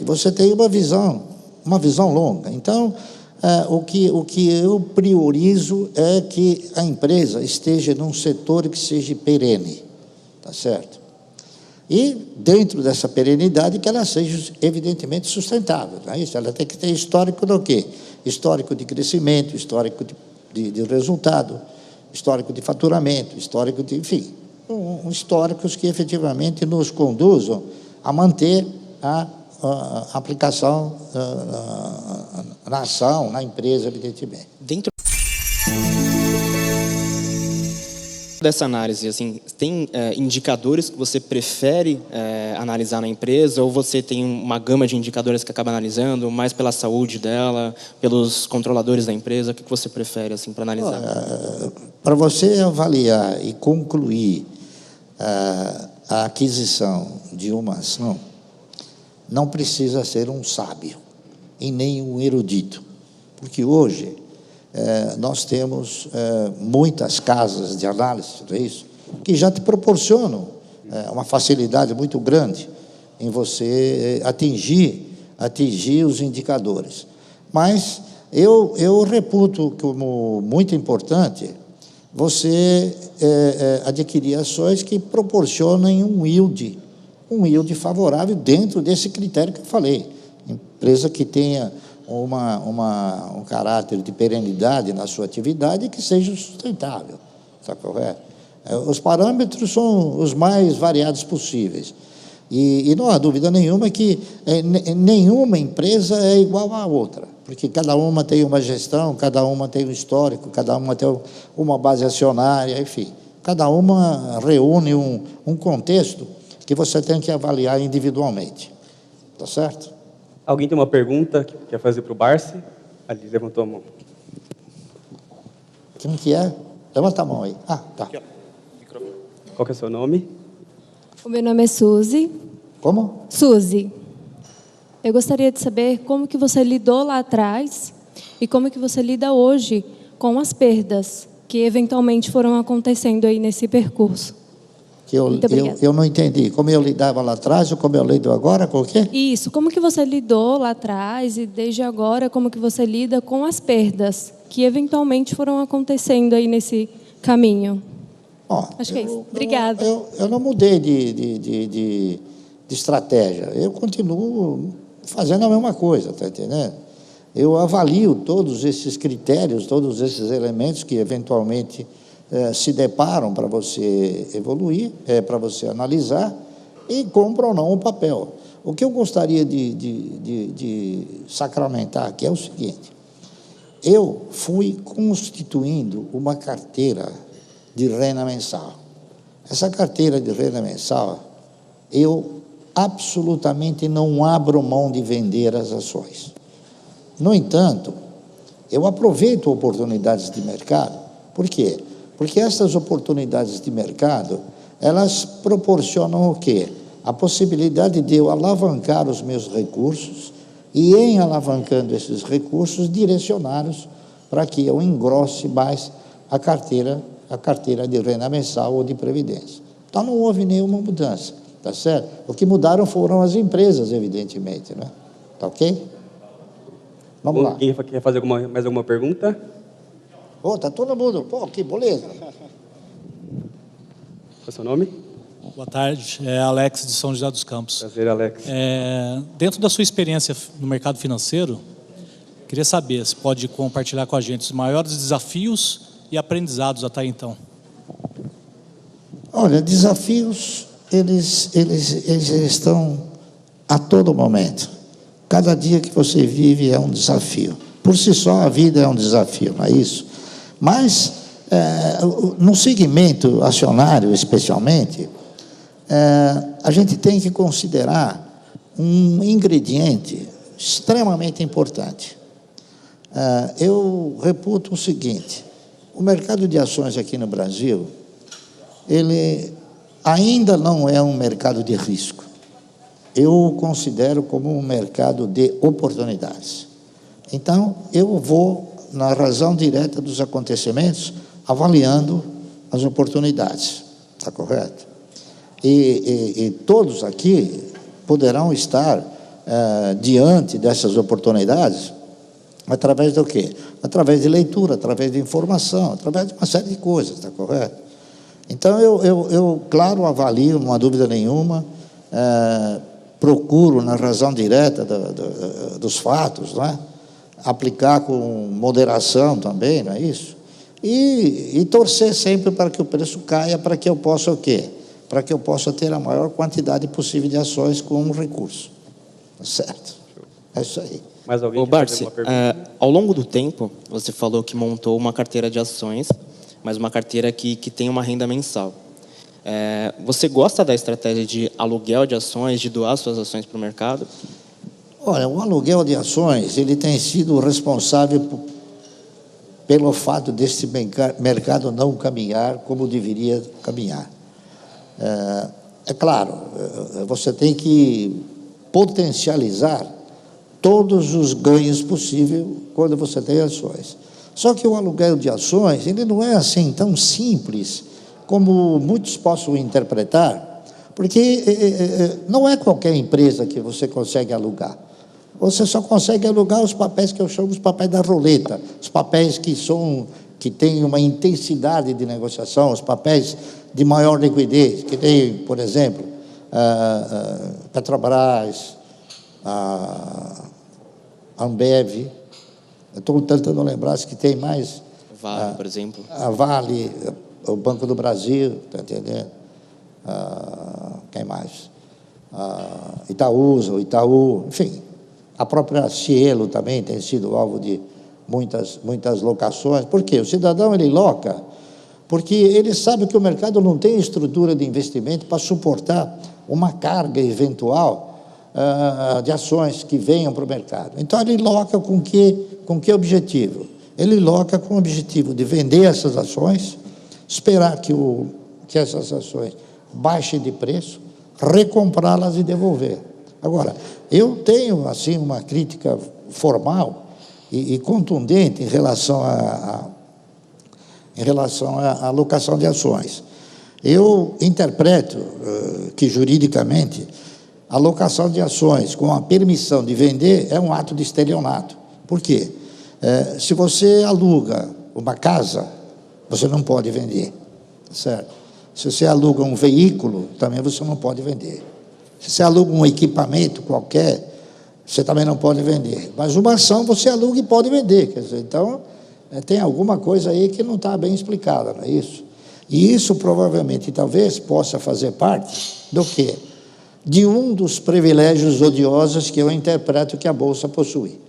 Você tem uma visão longa. Então, o que eu priorizo é que a empresa esteja num setor que seja perene, tá certo? E, dentro dessa perenidade, que ela seja, evidentemente, sustentável. Não é isso? Ela tem que ter histórico do quê? Histórico de crescimento, histórico de resultado, histórico de faturamento, histórico de, enfim, históricos que efetivamente nos conduzam a manter a aplicação na ação, na empresa, evidentemente. Dentro dessa análise, assim, tem indicadores que você prefere analisar na empresa, ou você tem uma gama de indicadores que acaba analisando, mais pela saúde dela, pelos controladores da empresa? O que você prefere, assim, para analisar? Para você avaliar e concluir a aquisição de uma ação, não precisa ser um sábio e nem um erudito, porque hoje nós temos muitas casas de análise, não é isso? Que já te proporcionam uma facilidade muito grande em você atingir os indicadores. Mas eu reputo como muito importante você adquirir ações que proporcionem um yield favorável dentro desse critério que eu falei. Empresa que tenha um caráter de perenidade na sua atividade e que seja sustentável, está correto? Os parâmetros são os mais variados possíveis. E não há dúvida nenhuma que nenhuma empresa é igual à outra, porque cada uma tem uma gestão, cada uma tem um histórico, cada uma tem uma base acionária, enfim. Cada uma reúne um contexto que você tem que avaliar individualmente. Tá certo? Alguém tem uma pergunta que quer fazer para o Barsi? Ali, levantou a mão. Quem que é? Levanta a mão aí. Ah, tá. Qual que é o seu nome? O meu nome é Suzy. Como? Suzy. Eu gostaria de saber como que você lidou lá atrás e como que você lida hoje com as perdas que eventualmente foram acontecendo aí nesse percurso. Eu não entendi. Como eu lidava lá atrás ou como eu lido agora, com o quê? Isso. Como que você lidou lá atrás e desde agora, como que você lida com as perdas que eventualmente foram acontecendo aí nesse caminho? Acho que é isso. Obrigada. Eu não mudei de estratégia. Eu continuo fazendo a mesma coisa, está entendendo? Eu avalio todos esses critérios, todos esses elementos que eventualmente se deparam para você evoluir, para você analisar, e compra ou não o papel. O que eu gostaria de sacramentar aqui é o seguinte: eu fui constituindo uma carteira de renda mensal. Essa carteira de renda mensal, eu absolutamente não abro mão de vender as ações. No entanto, eu aproveito oportunidades de mercado. Por quê? Porque essas oportunidades de mercado, elas proporcionam o quê? A possibilidade de eu alavancar os meus recursos e, em alavancando esses recursos, direcioná-los para que eu engrosse mais a carteira de renda mensal ou de previdência. Então, não houve nenhuma mudança, tá certo? O que mudaram foram as empresas, evidentemente, né? Tá ok? Vamos lá. Quem quer fazer mais alguma pergunta? Tá todo mundo. Que beleza. Qual é o seu nome? Boa tarde, é Alex de São José dos Campos. Prazer, Alex. Dentro da sua experiência no mercado financeiro, queria saber se pode compartilhar com a gente os maiores desafios e aprendizados até então. Olha, desafios, eles estão a todo momento. Cada dia que você vive é um desafio. Por si só, a vida é um desafio, não é isso? Mas, no segmento acionário, especialmente, a gente tem que considerar um ingrediente extremamente importante. Eu reputo o seguinte: o mercado de ações aqui no Brasil, ele ainda não é um mercado de risco. Eu o considero como um mercado de oportunidades. Então, eu vou na razão direta dos acontecimentos, avaliando as oportunidades. Está correto? E todos aqui poderão estar diante dessas oportunidades, através do quê? Através de leitura, através de informação, através de uma série de coisas, está correto? Então, eu claro, avalio, não há dúvida nenhuma, procuro, na razão direta dos fatos, não é? Aplicar com moderação também, não é isso? E torcer sempre para que o preço caia, para que eu possa o quê? Para que eu possa ter a maior quantidade possível de ações com um recurso. Certo? É isso aí. Mais alguém Ô, quer fazer Barsi, uma pergunta? ao longo do tempo, você falou que montou uma carteira de ações, mas uma carteira que tem uma renda mensal. Você gosta da estratégia de aluguel de ações, de doar suas ações para o mercado? Olha, o aluguel de ações, ele tem sido responsável pelo fato desse mercado não caminhar como deveria caminhar. É claro, você tem que potencializar todos os ganhos possíveis quando você tem ações. Só que o aluguel de ações, ele não é assim tão simples como muitos possam interpretar, porque não é qualquer empresa que você consegue alugar. Você só consegue alugar os papéis que eu chamo de papéis da roleta, os papéis que têm uma intensidade de negociação, os papéis de maior liquidez, que tem, por exemplo, Petrobras, Ambev. Eu estou tentando lembrar se que tem mais. Vale, por exemplo. A Vale, o Banco do Brasil, está entendendo? Quem mais? Itaúsa, o Itaú, enfim. A própria Cielo também tem sido alvo de muitas locações. Por quê? O cidadão, ele loca porque ele sabe que o mercado não tem estrutura de investimento para suportar uma carga eventual de ações que venham para o mercado. Então, ele loca com que objetivo? Ele loca com o objetivo de vender essas ações, esperar que essas ações baixem de preço, recomprá-las e devolver. Agora, eu tenho, assim, uma crítica formal e contundente em relação à alocação de ações. Eu interpreto que, juridicamente, a alocação de ações com a permissão de vender é um ato de estelionato. Por quê? Se você aluga uma casa, você não pode vender, certo? Se você aluga um veículo, também você não pode vender. Se você aluga um equipamento qualquer, você também não pode vender. Mas uma ação você aluga e pode vender. Quer dizer, então, tem alguma coisa aí que não está bem explicada, não é isso? E isso provavelmente, talvez, possa fazer parte do quê? De um dos privilégios odiosos que eu interpreto que a Bolsa possui.